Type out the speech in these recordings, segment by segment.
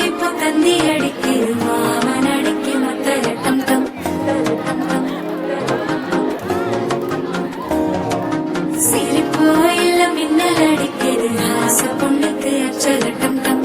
இப்ப கந்தி அடிக்குது மாமன் அடிக்கு மத்தல டம் டம். சிரிப்போ இல்ல மின்னல் அடிக்குது ஆச பொண்ணுக்கு அச்சல டம் டம்.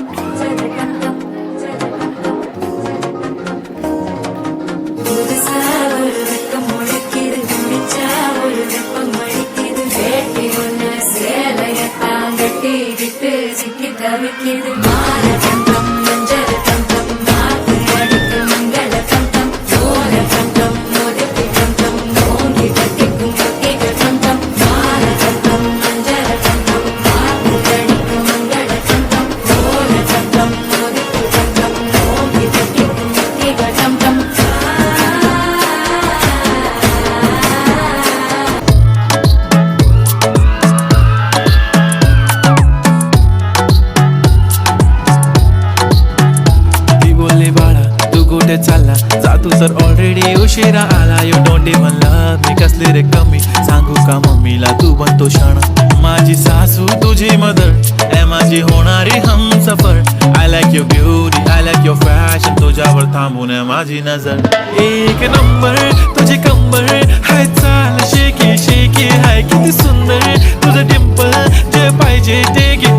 புதுசா ஒரு வெக்கம் முளைக்குது முடிச்சா ஒரு வெப்பம் அடிக்குது வேட்டி ஒண்ணு சேலையத்தான் கட்டிக்கிட்டு சிக்கி தவிக்குது மாற தங்கம் மஞ்சள் தங்கம் மாத்து அடிக்க மங்கள தங்கம் சோழ தங்கம் மோதிக்கு தங்கம் ஓங்கி கட்டிக்கும் கட்டிக தங்கம் மாற தங்கம் மஞ்சள் தங்கம் மாத்து அடிக்க மங்கள தங்கம் சோழ தங்கம் மோதிக்கு தங்கம் ஓங்கி கட்டிக்கும் கட்டிக தங்கம். कुठे चालला जा तू तर ऑलरेडी उशिरा आला. You don't even love me कसले रे कमी सांगू का मम्मीला तू बनतो क्षण. माझी सासू तुझी मदर ए माझी होणारी Humsafar. I like your beauty I like your fashion तुझ्यावर थांबून माझी नजर. एक नंबर तुझी कंबर हाय चाल शेकी शेकी हाय किती सुंदर तुझं डिंपल जे पाहिजे ते घे.